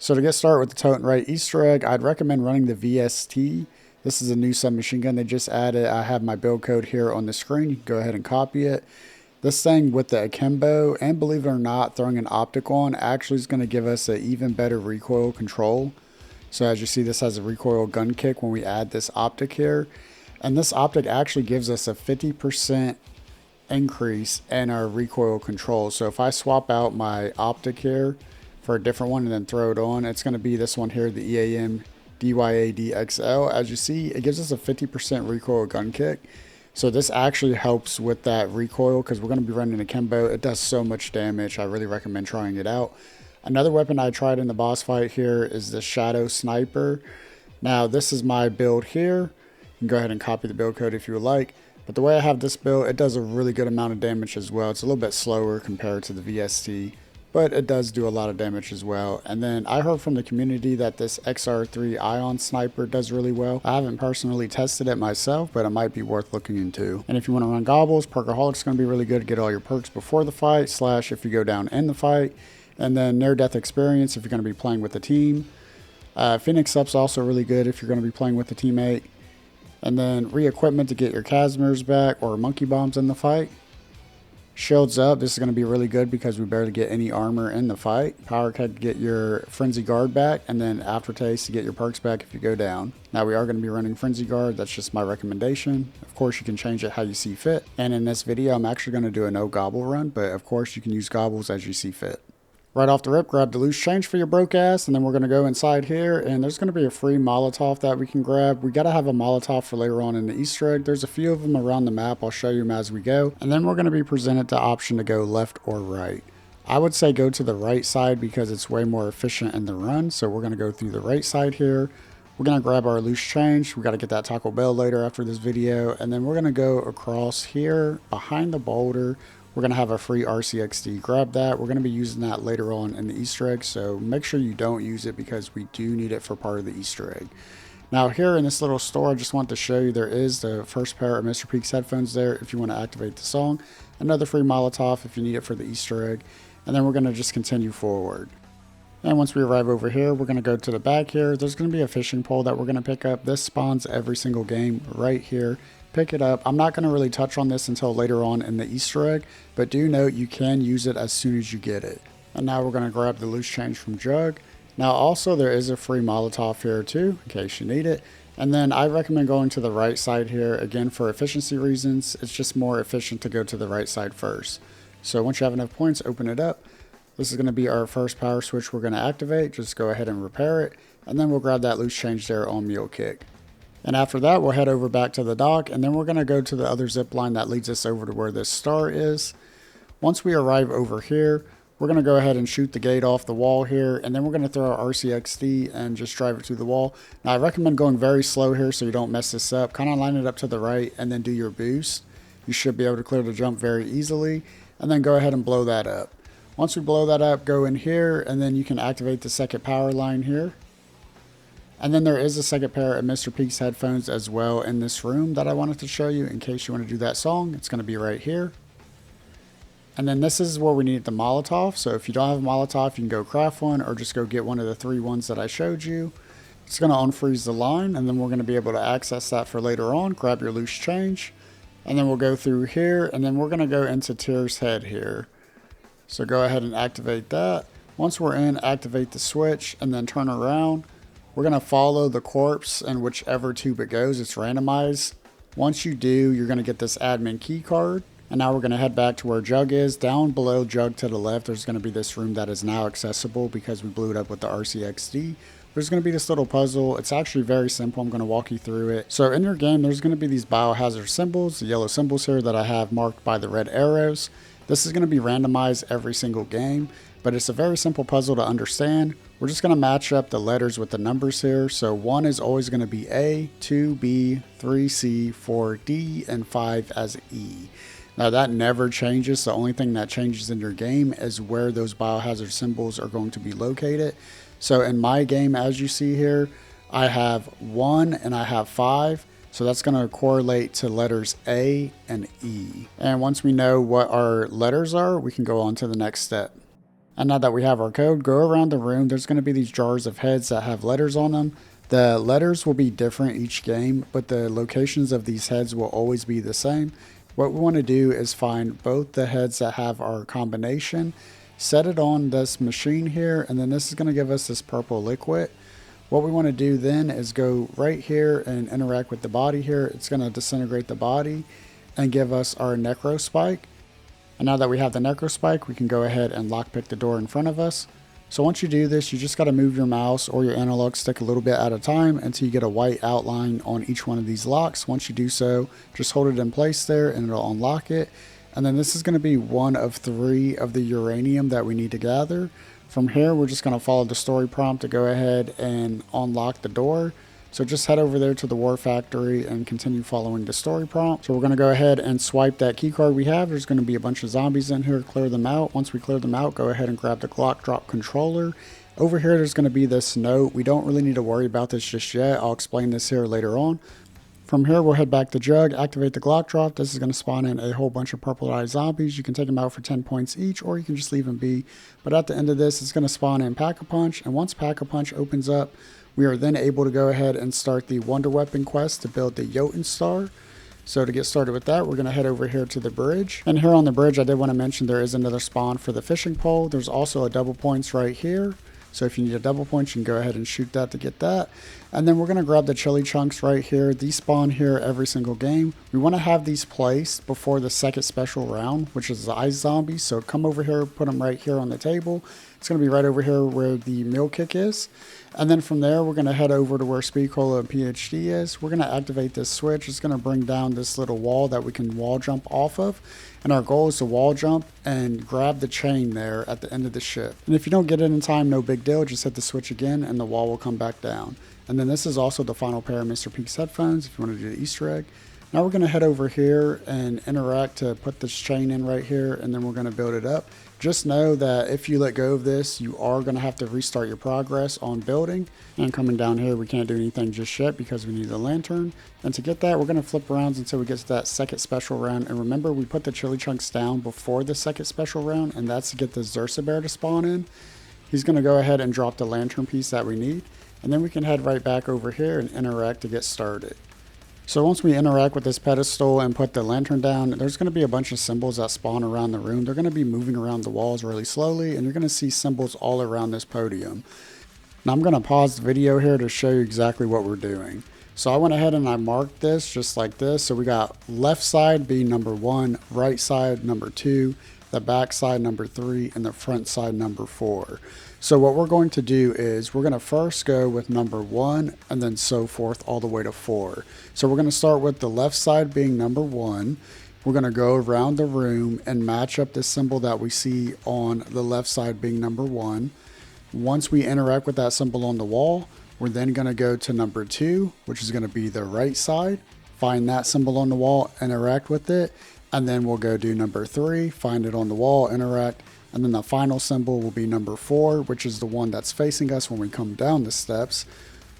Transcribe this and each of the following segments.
So to get started with the Totenreich Easter egg, I'd recommend running the VST. This is a new submachine gun they just added. I have my build code here on the screen. You can go ahead and copy it. This thing with the akimbo, and believe it or not, throwing an optic on actually is going to give us an even better recoil control. So as you see, this has a recoil gun kick when we add this optic here. And this optic actually gives us a 50% increase in our recoil control. So if I swap out my optic here for a different one and then throw it on, it's going to be this one here, the EAM DYADXL. As you see, it gives us a 50% recoil gun kick. So this actually helps with that recoil because we're going to be running a akimbo. It does so much damage. I really recommend trying it out. Another weapon I tried in the boss fight here is the Shadow Sniper. Now this is my build here. You can go ahead and copy the build code if you would like. But the way I have this build, it does a really good amount of damage as well. It's a little bit slower compared to the VST, but it does do a lot of damage as well. And then I heard from the community that this XR3 Ion Sniper does really well. I haven't personally tested it myself, but it might be worth looking into. And if you want to run gobbles, Perkaholic is going to be really good to get all your perks before the fight, / if you go down in the fight. And then Near Death Experience if you're going to be playing with a team. Phoenix Up's also really good if you're going to be playing with a teammate. And then Re-Equipment to get your Casimirs back or Monkey Bombs in the fight. Shields Up, this is going to be really good because we barely get any armor in the fight. Power Keg to get your Frenzy Guard back, and then Aftertaste to get your perks back if you go down. Now we are going to be running Frenzy Guard, that's just my recommendation. Of course you can change it how you see fit. And in this video I'm actually going to do a no gobble run, but of course you can use gobbles as you see fit. Right off the rip, grab the loose change for your broke ass, and then we're going to go inside here, and there's going to be a free Molotov that we can grab. We got to have a Molotov for later on in the Easter egg. There's a few of them around the map. I'll show you them as we go. And then we're going to be presented the option to go left or right. I would say go to the right side because it's way more efficient in the run, so we're going to go through the right side here. We're going to grab our loose change. We got to get that Taco Bell later after this video, and then we're going to go across here behind the boulder. We're going to have a free RCXD. Grab that. We're going to be using that later on in the Easter egg, so make sure you don't use it because we do need it for part of the Easter egg. Now here in this little store, I just want to show you there is the first pair of Mr. Peaks headphones there if you want to activate the song. Another free Molotov if you need it for the Easter egg. And then we're going to just continue forward. And once we arrive over here, we're going to go to the back here. There's going to be a fishing pole that we're going to pick up. This spawns every single game right here. Pick it up. I'm not going to really touch on this until later on in the Easter egg, but do note you can use it as soon as you get it. And now we're going to grab the loose change from Jug. Now also there is a free Molotov here too, in case you need it. And then I recommend going to the right side here, again for efficiency reasons. It's just more efficient to go to the right side first. So once you have enough points, open it up. This is going to be our first power switch we're going to activate. Just go ahead and repair it. And then we'll grab that loose change there on Mule Kick. And after that, we'll head over back to the dock, and then we're going to go to the other zip line that leads us over to where this star is. Once we arrive over here, we're going to go ahead and shoot the gate off the wall here, and then we're going to throw our RCXD and just drive it through the wall. Now, I recommend going very slow here so you don't mess this up. Kind of line it up to the right and then do your boost. You should be able to clear the jump very easily, and then go ahead and blow that up. Once we blow that up, go in here, and then you can activate the second power line here. And then there is a second pair of Mr. Peaks headphones as well in this room that I wanted to show you in case you want to do that song. It's going to be right here. And then this is where we need the Molotov. So if you don't have a Molotov, you can go craft one or just go get one of the 3 ones that I showed you. It's going to unfreeze the line, and then we're going to be able to access that for later on. Grab your loose change. And then we'll go through here, and then we're going to go into Tyr's head here. So go ahead and activate that. Once we're in, activate the switch and then turn around. We're going to follow the corpse and whichever tube it goes, it's randomized. Once you do, you're going to get this admin key card. And now we're going to head back to where Jug is. Down below Jug to the left, there's going to be this room that is now accessible because we blew it up with the RCXD. There's going to be this little puzzle. It's actually very simple. I'm going to walk you through it. So in your game, there's going to be these biohazard symbols, the yellow symbols here that I have marked by the red arrows. This is going to be randomized every single game, but it's a very simple puzzle to understand. We're just going to match up the letters with the numbers here. So 1 is always going to be A, 2 B, 3 C, 4 D, and 5 as E. Now that never changes. The only thing that changes in your game is where those biohazard symbols are going to be located. So in my game, as you see here, I have 1 and I have 5. So that's going to correlate to letters A and E. And once we know what our letters are, we can go on to the next step. And now that we have our code, go around the room. There's going to be these jars of heads that have letters on them. The letters will be different each game, but the locations of these heads will always be the same. What we want to do is find both the heads that have our combination, set it on this machine here, and then this is going to give us this purple liquid. What we want to do then is go right here and interact with the body here. It's going to disintegrate the body and give us our necro spike. And now that we have the necro spike, we can go ahead and lockpick the door in front of us. So once you do this, you just got to move your mouse or your analog stick a little bit at a time until you get a white outline on each one of these locks. Once you do so, just hold it in place there and it'll unlock it. And then this is going to be one of 3 of the uranium that we need to gather. From here, we're just going to follow the story prompt to go ahead and unlock the door. So just head over there to the war factory and continue following the story prompt. So we're going to go ahead and swipe that key card we have. There's going to be a bunch of zombies in here. Clear them out. Once we clear them out, go ahead and grab the Glock drop controller. Over here, there's going to be this note. We don't really need to worry about this just yet. I'll explain this here later on. From here, we'll head back to Jug, activate the Glock drop. This is going to spawn in a whole bunch of purple-eyed zombies. You can take them out for 10 points each, or you can just leave them be. But at the end of this, it's going to spawn in Pack-a-Punch. And once Pack-a-Punch opens up, we are then able to go ahead and start the Wonder Weapon quest to build the Jotun Star. So to get started with that, we're going to head over here to the bridge. And here on the bridge, I did want to mention there is another spawn for the fishing pole. There's also a double points right here. So if you need a double point, you can go ahead and shoot that to get that. And then we're going to grab the chili chunks right here. These spawn here every single game. We want to have these placed before the second special round, which is the ice zombies. So come over here, put them right here on the table. It's going to be right over here where the meal kick is. And then from there, we're going to head over to where Speed Cola and PhD is. We're going to activate this switch. It's going to bring down this little wall that we can wall jump off of. And our goal is to wall jump and grab the chain there at the end of the ship. And if you don't get it in time, no big deal. Just hit the switch again and the wall will come back down. And then this is also the final pair of Mr. Peak's headphones if you want to do the Easter egg. Now we're going to head over here and interact to put this chain in right here, and then we're going to build it up. Just know that if you let go of this, you are going to have to restart your progress on building. And coming down here, we can't do anything just yet because we need the lantern. And to get that, we're going to flip rounds until we get to that second special round. And remember, we put the chili chunks down before the second special round, and that's to get the Zersa bear to spawn in. He's going to go ahead and drop the lantern piece that we need. And then we can head right back over here and interact to get started. So once we interact with this pedestal and put the lantern down, there's going to be a bunch of symbols that spawn around the room. They're going to be moving around the walls really slowly, and you're going to see symbols all around this podium. Now I'm going to pause the video here to show you exactly what we're doing. So I went ahead and I marked this just like this. So we got left side being number 1, right side number 2, the back side number 3, and the front side number 4. So what we're going to do is we're going to first go with number 1 and then so forth all the way to 4. So we're going to start with the left side being number 1. We're going to go around the room and match up the symbol that we see on the left side being number 1. Once we interact with that symbol on the wall, we're then going to go to number 2, which is going to be the right side. Find that symbol on the wall, interact with it, and then we'll go do number 3, find it on the wall, interact. And then the final symbol will be number 4, which is the one that's facing us when we come down the steps.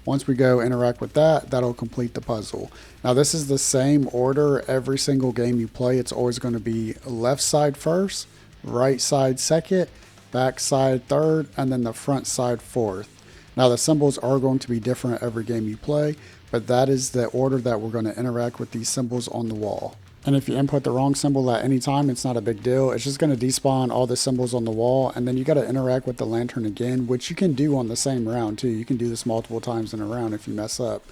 Once we go interact with that, that'll complete the puzzle. Now this is the same order every single game you play. It's always going to be left side first, right side second, back side third, and then the front side fourth. Now the symbols are going to be different every game you play, but that is the order that we're going to interact with these symbols on the wall. And if you input the wrong symbol at any time, it's not a big deal. It's just going to despawn all the symbols on the wall, and then you got to interact with the lantern again, which you can do on the same round too. You can do this multiple times in a round if you mess up.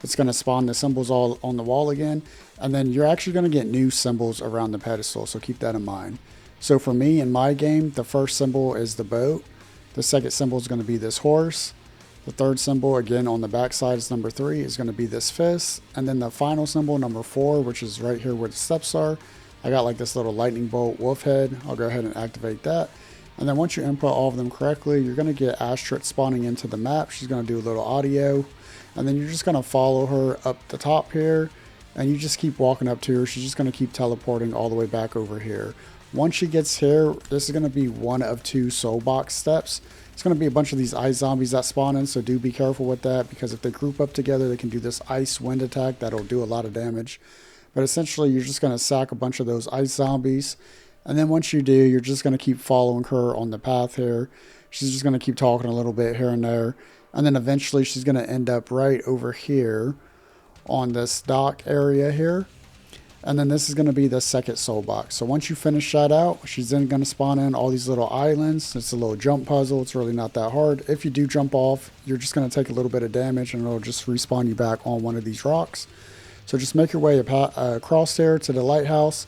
It's going to spawn the symbols all on the wall again, and then you're actually going to get new symbols around the pedestal, so keep that in mind. So for me, in my game, the first symbol is the boat. The second symbol is going to be this horse. The third symbol, again on the back side, is number 3, is going to be this fist. And then the final symbol, number 4, which is right here where the steps are. I got like this little lightning bolt wolf head. I'll go ahead and activate that. And then once you input all of them correctly, you're going to get Astrid spawning into the map. She's going to do a little audio. And then you're just going to follow her up the top here. And you just keep walking up to her. She's just going to keep teleporting all the way back over here. Once she gets here, this is going to be one of 2 soul box steps. It's going to be a bunch of these ice zombies that spawn in, so do be careful with that, because if they group up together, they can do this ice wind attack that'll do a lot of damage. But essentially, you're just going to sack a bunch of those ice zombies, And then once you do, you're just going to keep following her on the path here. She's just going to keep talking a little bit here and there. And then eventually she's going to end up right over here on this dock area here. And then this is going to be the second soul box. So once you finish that out, she's then going to spawn in all these little islands. It's a little jump puzzle. It's really not that hard. If you do jump off, you're just going to take a little bit of damage and it'll just respawn you back on one of these rocks. So just make your way across there to the lighthouse.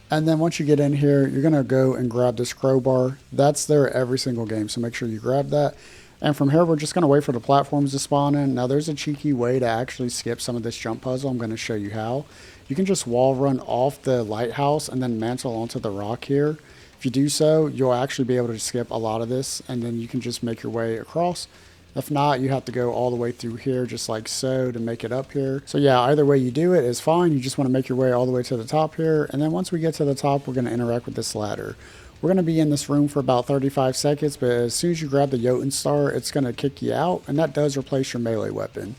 And then once you get in here, you're going to go and grab this crowbar. That's there every single game, so make sure you grab that. And from here, we're just going to wait for the platforms to spawn in. Now, there's a cheeky way to actually skip some of this jump puzzle. I'm going to show you how. You can just wall run off the lighthouse and then mantle onto the rock here. If you do so, you'll actually be able to skip a lot of this, and then you can just make your way across. If not, you have to go all the way through here just like so to make it up here. So yeah, either way you do it is fine. You just want to make your way all the way to the top here. And then once we get to the top, we're going to interact with this ladder. We're going to be in this room for about 35 seconds, but as soon as you grab the Jotun Star, it's going to kick you out, and that does replace your melee weapon.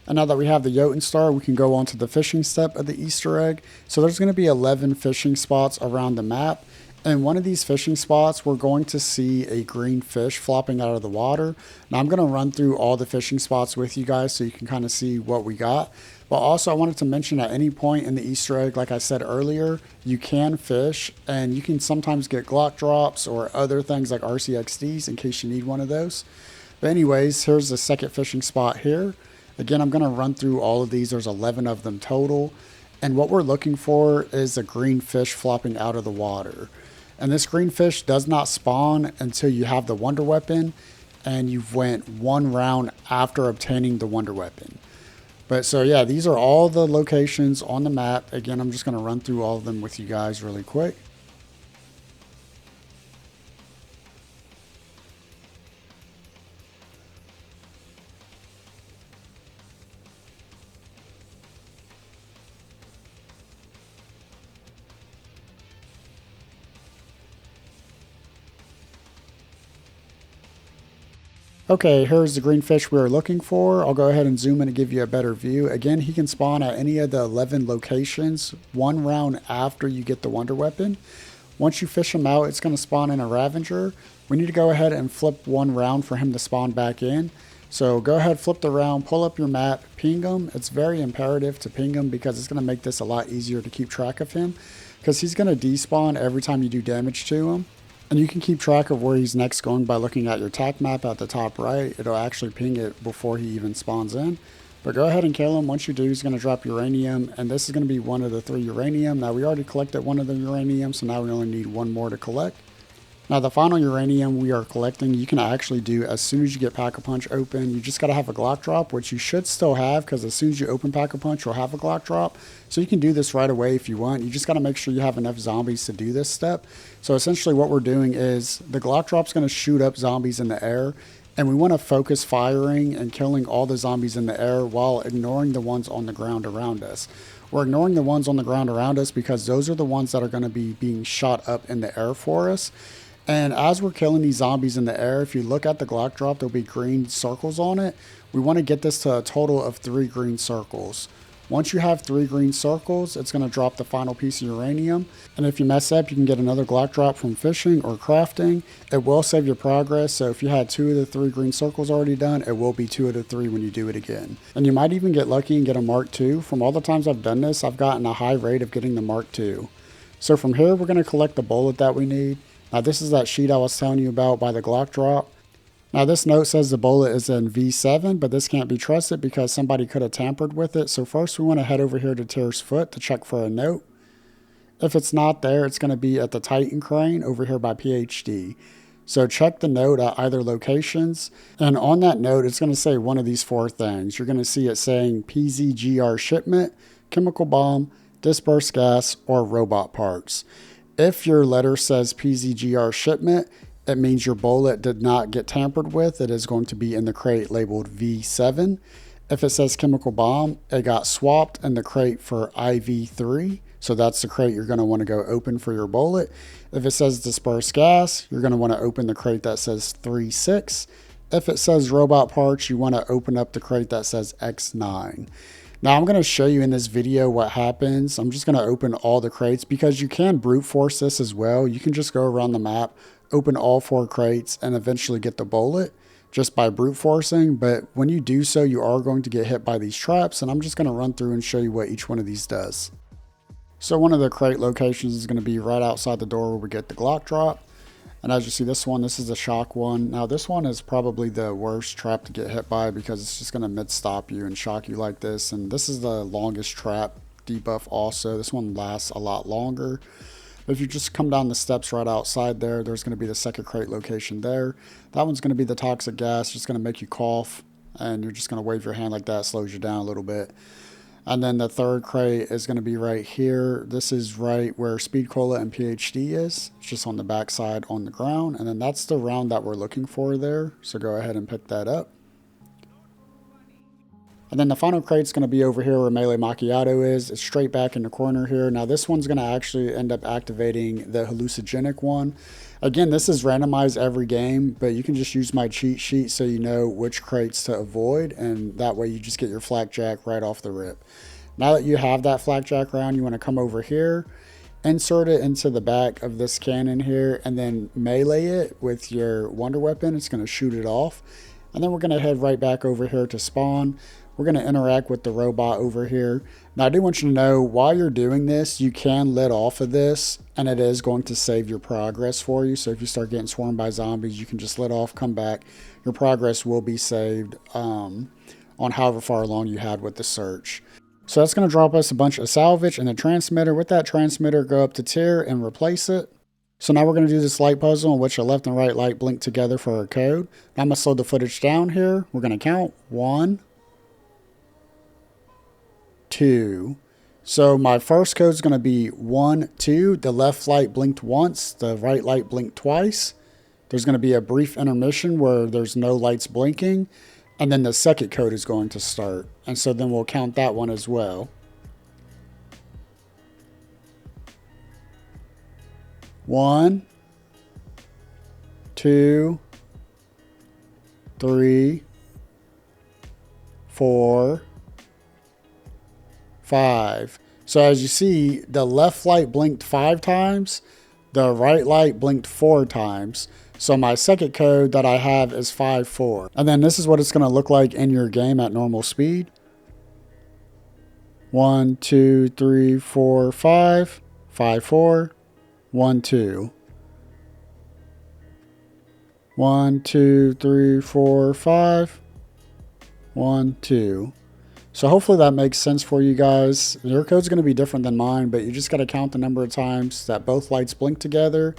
And now that we have the Jotun Star, we can go on to the fishing step of the Easter egg. So there's going to be 11 fishing spots around the map. And one of these fishing spots, we're going to see a green fish flopping out of the water. Now I'm going to run through all the fishing spots with you guys so you can kind of see what we got. But also I wanted to mention at any point in the Easter egg, like I said earlier, you can fish and you can sometimes get Glock drops or other things like RCXDs in case you need one of those. But anyways, here's the second fishing spot here. Again, I'm going to run through all of these. There's 11 of them total. And what we're looking for is a green fish flopping out of the water. And this green fish does not spawn until you have the wonder weapon and you've went one round after obtaining the wonder weapon. But so yeah, these are all the locations on the map. Again, I'm just going to run through all of them with you guys really quick. Okay, here's the green fish we were looking for. I'll go ahead and zoom in to give you a better view. Again, he can spawn at any of the 11 locations one round after you get the wonder weapon. Once you fish him out, it's going to spawn in a Ravager. We need to go ahead and flip one round for him to spawn back in. So go ahead, flip the round, pull up your map, ping him. It's very imperative to ping him because it's going to make this a lot easier to keep track of him because he's going to despawn every time you do damage to him. And you can keep track of where he's next going by looking at your tac map at the top right. It'll actually ping it before he even spawns in. But go ahead and kill him. Once you do, he's going to drop uranium. And this is going to be one of the 3 uranium. Now, we already collected one of the uranium, so now we only need 1 more to collect. Now, the final uranium we are collecting, you can actually do as soon as you get Pack-a-Punch open. You just got to have a Glock drop, which you should still have, because as soon as you open Pack-a-Punch, you'll have a Glock drop. So you can do this right away if you want. You just got to make sure you have enough zombies to do this step. So essentially what we're doing is the Glock drop's going to shoot up zombies in the air, and we want to focus firing and killing all the zombies in the air while ignoring the ones on the ground around us. We're ignoring the ones on the ground around us because those are the ones that are going to be being shot up in the air for us. And as we're killing these zombies in the air, if you look at the Glock drop, there'll be green circles on it. We want to get this to a total of 3 green circles. Once you have 3 green circles, it's going to drop the final piece of uranium. And if you mess up, you can get another Glock drop from fishing or crafting. It will save your progress. So if you had 2 of the 3 green circles already done, it will be 2 of the 3 when you do it again. And you might even get lucky and get a Mark II. From all the times I've done this, I've gotten a high rate of getting the Mark II. So from here, we're going to collect the bullet that we need. Now this is that sheet I was telling you about by the Glock drop. Now this note says the bullet is in V7, but this can't be trusted because somebody could have tampered with it. So first we want to head over here to Tier's Foot to check for a note. If it's not there, it's going to be at the Titan Crane over here by PhD. So check the note at either locations. And on that note, it's going to say one of these 4 things. You're going to see it saying PZGR shipment, chemical bomb, dispersed gas, or robot parts. If your letter says PZGR shipment, it means your bullet did not get tampered with. It is going to be in the crate labeled V7. If it says chemical bomb, it got swapped in the crate for IV3. So that's the crate you're going to want to go open for your bullet. If it says dispersed gas, you're going to want to open the crate that says 36. If it says robot parts, you want to open up the crate that says X9. Now I'm going to show you in this video what happens. I'm just going to open all the crates because you can brute force this as well. You can just go around the map, open all 4 crates, and eventually get the bullet just by brute forcing. But when you do so, you are going to get hit by these traps, and I'm just going to run through and show you what each one of these does. So one of the crate locations is going to be right outside the door where we get the Glock drop. And as you see, this is the shock one. Now this one is probably the worst trap to get hit by because it's just going to mid-stop you and shock you like this. And this is the longest trap debuff also. This one lasts a lot longer. But if you just come down the steps right outside there, there's going to be the second crate location there. That one's going to be the toxic gas, just going to make you cough. And you're just going to wave your hand like that, slows you down a little bit. And then the third crate is going to be right here. This is right where Speed Cola and PhD is. It's just on the back side on the ground. And then that's the round that we're looking for there. So go ahead and pick that up. And then the final crate is going to be over here where Melee Macchiato is. It's straight back in the corner here. Now this one's going to actually end up activating the hallucinogenic one. Again, this is randomized every game, but you can just use my cheat sheet so you know which crates to avoid, and that way you just get your flakjack right off the rip. Now that you have that flakjack round, you want to come over here, insert it into the back of this cannon here, and then melee it with your wonder weapon. It's going to shoot it off. And then we're going to head right back over here to spawn. We're going to interact with the robot over here. Now I do want you to know while you're doing this, you can let off of this and it is going to save your progress for you. So if you start getting swarmed by zombies, you can just let off, come back. Your progress will be saved on however far along you had with the search. So that's going to drop us a bunch of salvage and a transmitter. With that transmitter, go up to tier and replace it. So now we're going to do this light puzzle in which a left and right light blink together for our code. Now I'm going to slow the footage down here. We're going to count 1, 2. So my first code is going to be 1, 2. The left light blinked once, the right light blinked twice. There's going to be a brief intermission where there's no lights blinking, and then the second code is going to start. And so then we'll count that one as well. 1, 2, 3, 4, 5. So as you see, the left light blinked 5 times, the right light blinked 4 times. So my second code that I have is 5, 4. And then this is what it's going to look like in your game at normal speed. 1, 2, 3, 4, 5, 5, 4, 1, 2. 1, 2, 3, 4, 5, 1, 2. So hopefully that makes sense for you guys. Your code's going to be different than mine, but you just got to count the number of times that both lights blink together.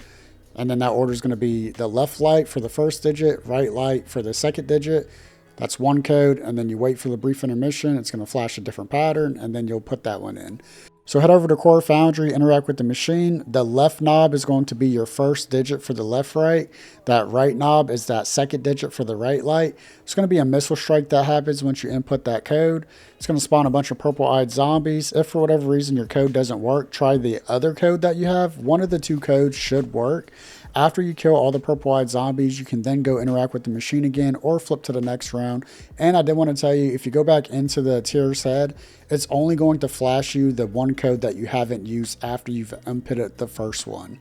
And then that order is going to be the left light for the first digit, right light for the second digit. That's one code. And then you wait for the brief intermission. It's going to flash a different pattern, and then you'll put that one in. So head over to Core Foundry, interact with the machine. The left knob is going to be your first digit for the left right. That right knob is that second digit for the right light. It's going to be a missile strike that happens once you input that code. It's going to spawn a bunch of purple-eyed zombies. If for whatever reason your code doesn't work, try the other code that you have. One of the 2 codes should work. After you kill all the purple-eyed zombies, you can then go interact with the machine again or flip to the next round. And I did want to tell you, if you go back into the tier's head, it's only going to flash you the one code that you haven't used after you've inputted the first one.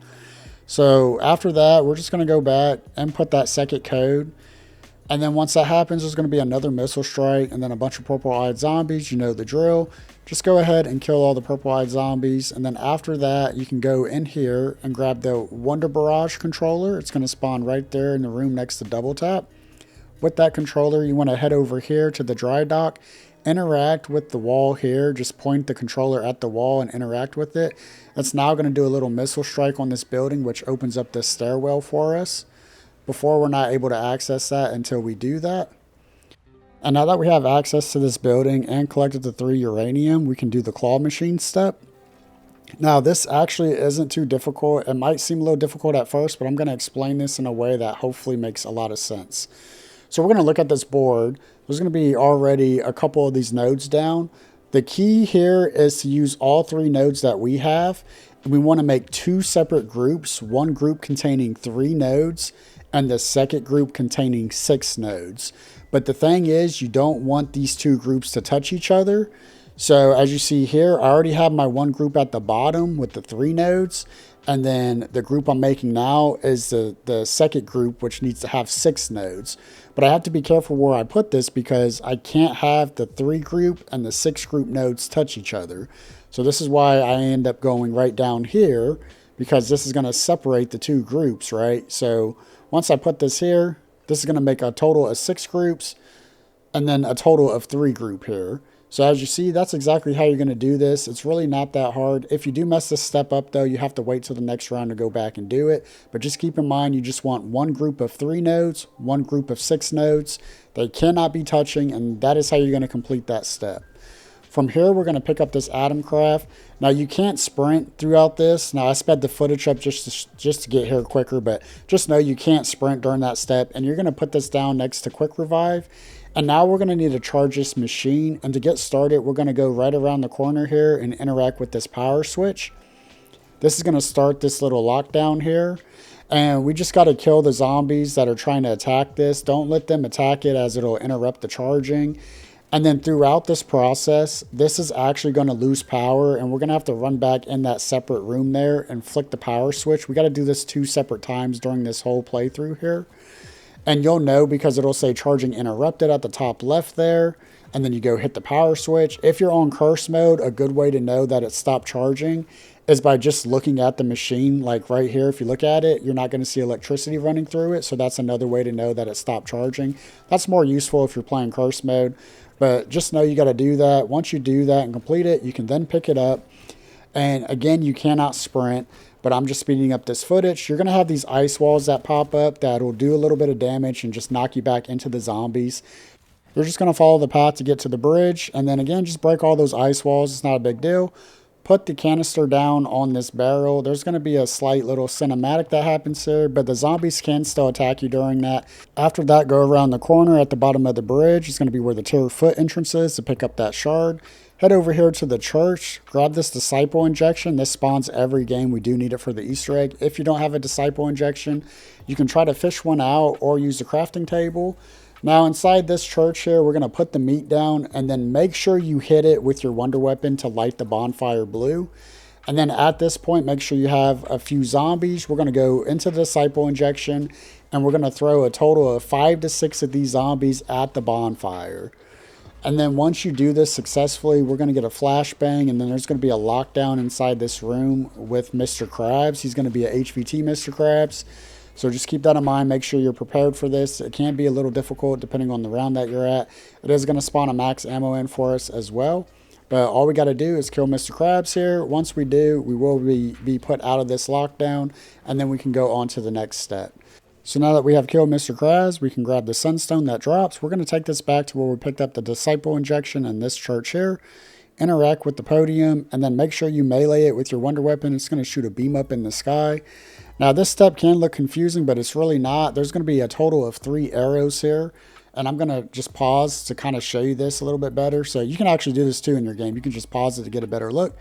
So after that, we're just going to go back and put that second code. And then once that happens, there's going to be another missile strike and then a bunch of purple-eyed zombies. You know the drill. Just go ahead and kill all the purple-eyed zombies. And then after that, you can go in here and grab the Wonder Barrage controller. It's going to spawn right there in the room next to Double Tap. With that controller, you want to head over here to the dry dock. Interact with the wall here. Just point the controller at the wall and interact with it. It's now going to do a little missile strike on this building, which opens up this stairwell for us. Before, we're not able to access that until we do that. And now that we have access to this building and collected the 3 uranium, we can do the claw machine step. Now this actually isn't too difficult. It might seem a little difficult at first, but I'm going to explain this in a way that hopefully makes a lot of sense. So we're going to look at this board. There's going to be already a couple of these nodes down. The key here is to use all 3 nodes that we have. And we want to make 2 separate groups, one group containing 3 nodes and the second group containing 6 nodes. But the thing is, you don't want these 2 groups to touch each other. So as you see here, I already have my one group at the bottom with the 3 nodes. And then the group I'm making now is the second group, which needs to have 6 nodes. But I have to be careful where I put this because I can't have the 3 group and the 6 group nodes touch each other. So this is why I end up going right down here, because this is going to separate the 2 groups, right? So once I put this here, this is going to make a total of 6 groups and then a total of 3 group here. So as you see, that's exactly how you're going to do this. It's really not that hard. If you do mess this step up though, you have to wait till the next round to go back and do it. But just keep in mind, you just want one group of 3 nodes, one group of 6 nodes. They cannot be touching, and that is how you're going to complete that step. From here, we're going to pick up this atom craft. Now, you can't sprint throughout this. Now, I sped the footage up just to get here quicker, but just know you can't sprint during that step. And you're going to put this down next to quick revive. And now we're going to need to charge this machine. And to get started, we're going to go right around the corner here and interact with this power switch. This is going to start this little lockdown here. And we just got to kill the zombies that are trying to attack this. Don't let them attack it, as it'll interrupt the charging. And then throughout this process, this is actually going to lose power, and we're going to have to run back in that separate room there and flick the power switch. We got to do this 2 separate times during this whole playthrough here. And you'll know because it'll say charging interrupted at the top left there. And then you go hit the power switch. If you're on curse mode, a good way to know that it stopped charging is by just looking at the machine. Like right here, if you look at it, you're not going to see electricity running through it. So that's another way to know that it stopped charging. That's more useful if you're playing curse mode. But just know you got to do that. Once you do that and complete it, you can then pick it up. And again, you cannot sprint. But I'm just speeding up this footage. You're going to have these ice walls that pop up that will do a little bit of damage and just knock you back into the zombies. You're just going to follow the path to get to the bridge. And then again, just break all those ice walls. It's not a big deal. Put the canister down on this barrel. There's going to be a slight little cinematic that happens here, but the zombies can still attack you during that. After that, go around the corner at the bottom of the bridge. It's going to be where the tier foot entrance is to pick up that shard. Head over here to the church, grab this disciple injection. This spawns every game. We do need it for the Easter egg. If you don't have a disciple injection, you can try to fish one out or use the crafting table. Now inside this church here, we're going to put the meat down and then make sure you hit it with your wonder weapon to light the bonfire blue. And then at this point, make sure you have a few zombies. We're going to go into the disciple injection and we're going to throw a total of 5 to 6 of these zombies at the bonfire. And then once you do this successfully, we're going to get a flashbang, and then there's going to be a lockdown inside this room with Mr. Krabs. He's going to be a HVT Mr. Krabs. So just keep that in mind. Make sure you're prepared for this. It can be a little difficult depending on the round that you're at. It is going to spawn a max ammo in for us as well. But all we got to do is kill Mr. Krabs here. Once we do, we will be put out of this lockdown, and then we can go on to the next step. So now that we have killed Mr. Krabs, we can grab the sunstone that drops. We're going to take this back to where we picked up the disciple injection in this church here. Interact with the podium, and then make sure you melee it with your wonder weapon. It's going to shoot a beam up in the sky. Now this step can look confusing, but it's really not. There's going to be a total of 3 arrows here. And I'm going to just pause to kind of show you this a little bit better. So you can actually do this too in your game. You can just pause it to get a better look.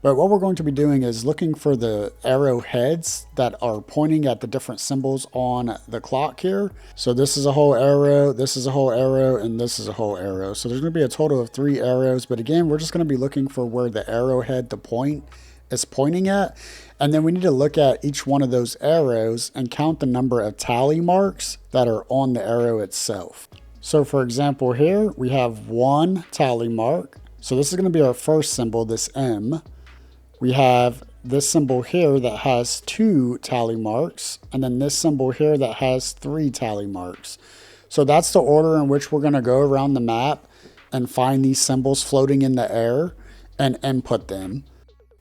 But what we're going to be doing is looking for the arrow heads that are pointing at the different symbols on the clock here. So this is a whole arrow, this is a whole arrow, and this is a whole arrow. So there's going to be a total of 3 arrows. But again, we're just going to be looking for where the arrowhead, the point, is pointing at. And then we need to look at each one of those arrows and count the number of tally marks that are on the arrow itself. So for example here, we have 1 tally mark. So this is going to be our first symbol, this M. We have this symbol here that has 2 tally marks, and then this symbol here that has 3 tally marks. So that's the order in which we're going to go around the map and find these symbols floating in the air and input them.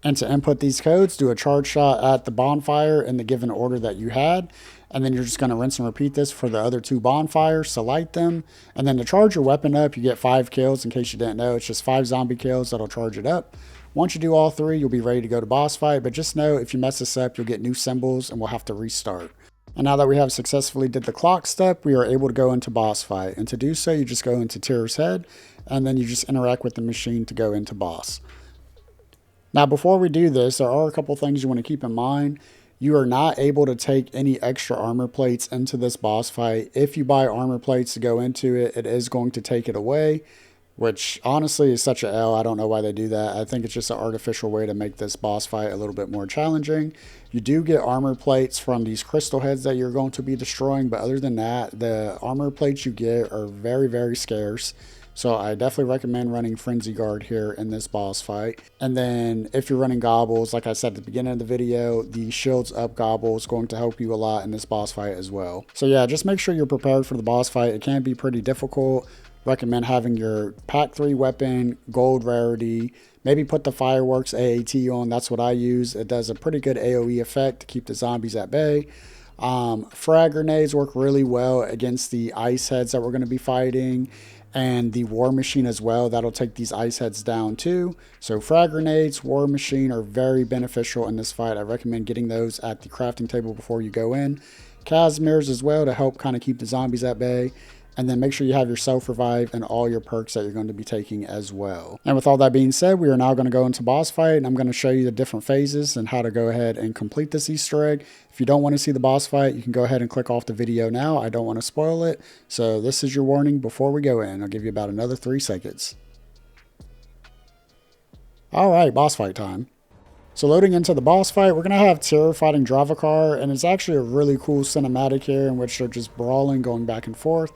And to input these codes, do a charge shot at the bonfire in the given order that you had. And then you're just going to rinse and repeat this for the other 2 bonfires to light them. And then to charge your weapon up, you get 5 kills. In case you didn't know, it's just 5 zombie kills that'll charge it up. Once you do all 3, you'll be ready to go to boss fight. But just know, if you mess this up, you'll get new symbols and we'll have to restart. And now that we have successfully did the clock step, we are able to go into boss fight. And to do so, you just go into Tier's head, and then you just interact with the machine to go into boss. Now, before we do this, there are a couple things you want to keep in mind. You are not able to take any extra armor plates into this boss fight. If you buy armor plates to go into it, it is going to take it away. which honestly is such a L. I don't know why they do that. I think it's just an artificial way to make this boss fight a little bit more challenging. You do get armor plates from these crystal heads that you're going to be destroying, but other than that, the armor plates you get are very, very scarce. So I definitely recommend running Frenzy Guard here in this boss fight. And then if you're running Gobbles, like I said at the beginning of the video, the Shields Up Gobble is going to help you a lot in this boss fight as well. So yeah, just make sure you're prepared for the boss fight. It can be pretty difficult. Recommend having your Pack 3 weapon, gold rarity, maybe put the Fireworks AAT on. That's what I use. It does a pretty good AoE effect to keep the zombies at bay. Frag grenades work really well against the ice heads that we're going to be fighting, and the war machine as well. That'll take these ice heads down too. So frag grenades, war machine are very beneficial in this fight. I recommend getting those at the crafting table before you go in. Casimirs as well to help kind of keep the zombies at bay. And then make sure you have your self-revive and all your perks that you're going to be taking as well. And with all that being said, we are now going to go into boss fight, and I'm going to show you the different phases and how to go ahead and complete this Easter egg. If you don't want to see the boss fight, you can go ahead and click off the video now. I don't want to spoil it. So this is your warning before we go in. I'll give you about another 3 seconds. All right, boss fight time. So loading into the boss fight, we're going to have Tyr fighting Dravakar, and it's actually a really cool cinematic here in which they're just brawling, going back and forth.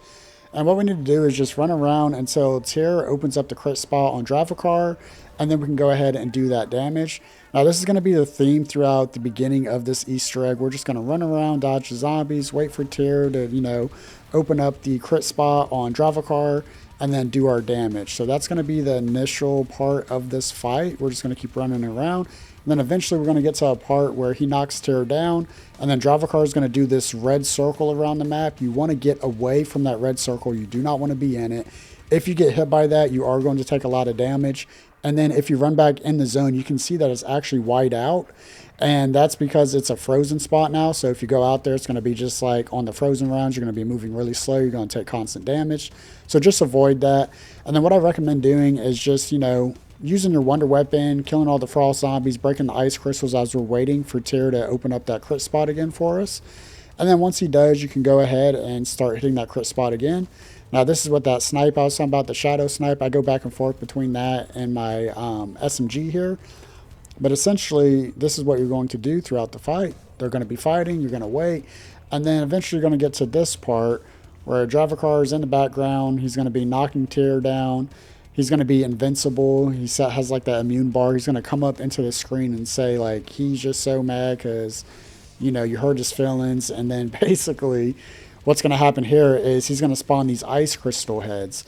And what we need to do is just run around until Tyr opens up the crit spot on Dravakar, and then we can go ahead and do that damage. Now this is going to be the theme throughout the beginning of this Easter egg. We're just going to run around, dodge the zombies, wait for Tyr to, open up the crit spot on Dravakar, and then do our damage. So that's going to be the initial part of this fight. We're just going to keep running around. And then eventually we're going to get to a part where he knocks Tyr down, and then Dravakar is going to do this red circle around the map. You want to get away from that red circle. You do not want to be in it. If you get hit by that, you are going to take a lot of damage. And then if you run back in the zone, you can see that it's actually white out. And that's because it's a frozen spot now. So if you go out there, it's going to be just like on the frozen rounds. You're going to be moving really slow. You're going to take constant damage. So just avoid that. And then what I recommend doing is just, using your wonder weapon, killing all the frost zombies, breaking the ice crystals as we're waiting for Tyr to open up that crit spot again for us. And then once he does, you can go ahead and start hitting that crit spot again. Now this is what that snipe I was talking about, the shadow snipe. I go back and forth between that and my SMG here. But essentially, this is what you're going to do throughout the fight. They're going to be fighting, you're going to wait, and then eventually you're going to get to this part where Dravakar is in the background. He's going to be knocking Tyr down. He's going to be invincible. He has like that immune bar. He's going to come up into the screen and say like he's just so mad because, you hurt his feelings. And then basically what's going to happen here is he's going to spawn these ice crystal heads.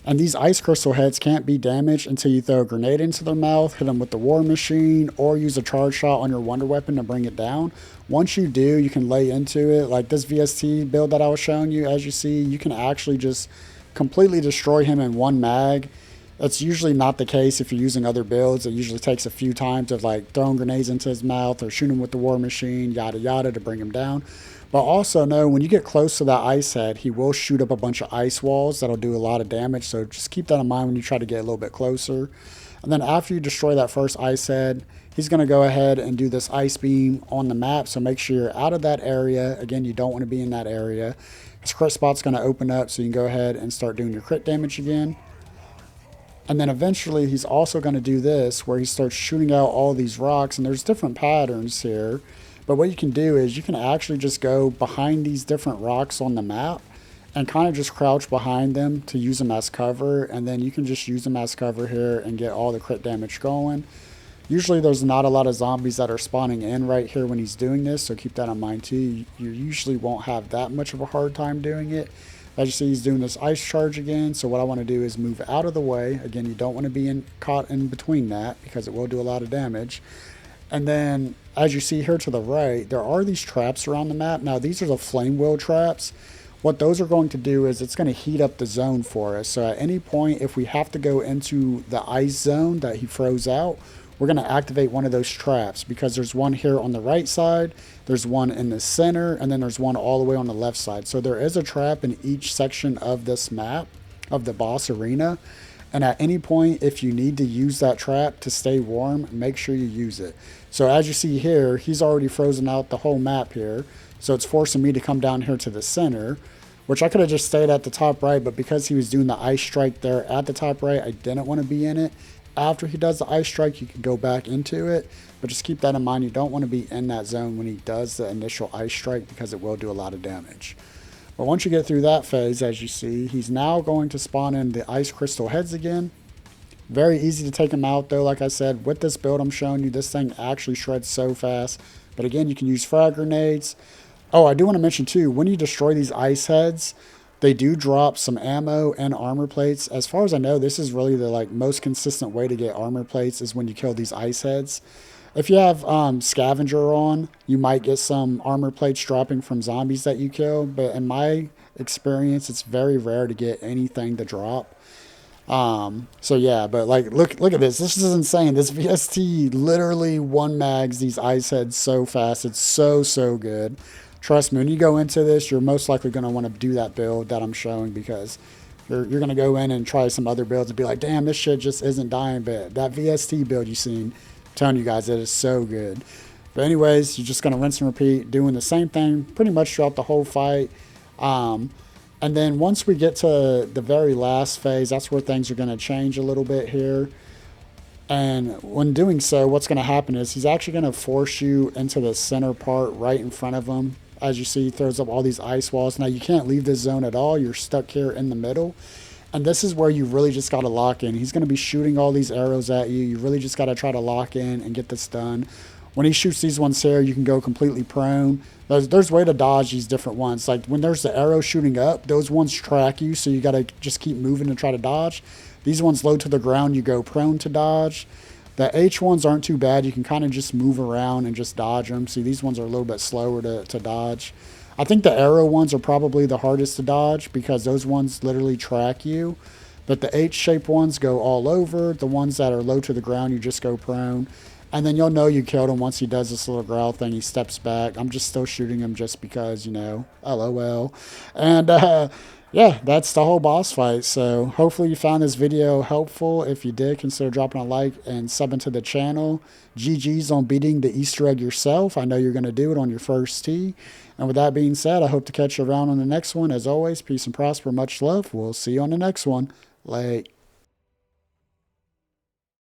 And these ice crystal heads can't be damaged until you throw a grenade into their mouth, hit them with the war machine, or use a charge shot on your wonder weapon to bring it down. Once you do, you can lay into it. Like this VST build that I was showing you, as you see, you can actually just completely destroy him in one mag. That's usually not the case if you're using other builds. It usually takes a few times of like throwing grenades into his mouth or shooting him with the war machine, yada yada, to bring him down. But also know when you get close to that ice head, he will shoot up a bunch of ice walls that'll do a lot of damage. So just keep that in mind when you try to get a little bit closer. And then after you destroy that first ice head, he's going to go ahead and do this ice beam on the map. So make sure you're out of that area. Again, you don't want to be in that area. His crit spot's going to open up, so you can go ahead and start doing your crit damage again. And then eventually he's also going to do this where he starts shooting out all these rocks, and there's different patterns here. But what you can do is you can actually just go behind these different rocks on the map and kind of just crouch behind them to use them as cover. And then you can just use them as cover here and get all the crit damage going. Usually there's not a lot of zombies that are spawning in right here when he's doing this, so keep that in mind too. You usually won't have that much of a hard time doing it. As you see, he's doing this ice charge again. So what I want to do is move out of the way. Again, you don't want to be caught in between that because it will do a lot of damage. And then, as you see here to the right, there are these traps around the map. Now, these are the flame wheel traps. What those are going to do is it's going to heat up the zone for us. So at any point, if we have to go into the ice zone that he froze out, we're going to activate one of those traps, because there's one here on the right side, there's one in the center, and then there's one all the way on the left side. So there is a trap in each section of this map, of the boss arena. And at any point, if you need to use that trap to stay warm, make sure you use it. So as you see here, he's already frozen out the whole map here. So it's forcing me to come down here to the center, which I could have just stayed at the top right, but because he was doing the ice strike there at the top right, I didn't want to be in it. After he does the ice strike, you can go back into it, but just keep that in mind. You don't want to be in that zone when he does the initial ice strike because it will do a lot of damage. But once you get through that phase, as you see, he's now going to spawn in the ice crystal heads again. Very easy to take him out though. Like I said, with this build I'm showing you, this thing actually shreds so fast. But again, you can use frag grenades. Oh, I do want to mention too, when you destroy these ice heads, they do drop some ammo and armor plates. As far as I know, this is really the most consistent way to get armor plates is when you kill these ice heads. If you have scavenger on, you might get some armor plates dropping from zombies that you kill. But in my experience, it's very rare to get anything to drop. So yeah, but look at this. This is insane. This VST literally one mags these ice heads so fast. It's so good. Trust me, when you go into this, you're most likely going to want to do that build that I'm showing, because you're going to go in and try some other builds and be like, damn, this shit just isn't dying. But that VST build you've seen, I'm telling you guys, it is so good. But anyways, you're just going to rinse and repeat, doing the same thing pretty much throughout the whole fight. And then once we get to the very last phase, that's where things are going to change a little bit here. And when doing so, what's going to happen is he's actually going to force you into the center part right in front of him. As you see, he throws up all these ice walls. Now, you can't leave this zone at all. You're stuck here in the middle. And this is where you really just got to lock in. He's going to be shooting all these arrows at you. You really just got to try to lock in and get this done. When he shoots these ones here, you can go completely prone. There's a way to dodge these different ones. Like when there's the arrow shooting up, those ones track you, so you got to just keep moving and try to dodge. These ones low to the ground, you go prone to dodge. The H ones aren't too bad. You can kind of just move around and just dodge them. See, these ones are a little bit slower to dodge. I think the arrow ones are probably the hardest to dodge because those ones literally track you. But the H-shaped ones go all over. The ones that are low to the ground, you just go prone. And then you'll know you killed him once he does this little growl thing. He steps back. I'm just still shooting him just because, you know, LOL. And yeah, that's the whole boss fight. So hopefully you found this video helpful. If you did, consider dropping a like and subbing to the channel. GG's on beating the Easter egg yourself. I know you're going to do it on your first tee. And with that being said, I hope to catch you around on the next one. As always, peace and prosper. Much love. We'll see you on the next one. Late.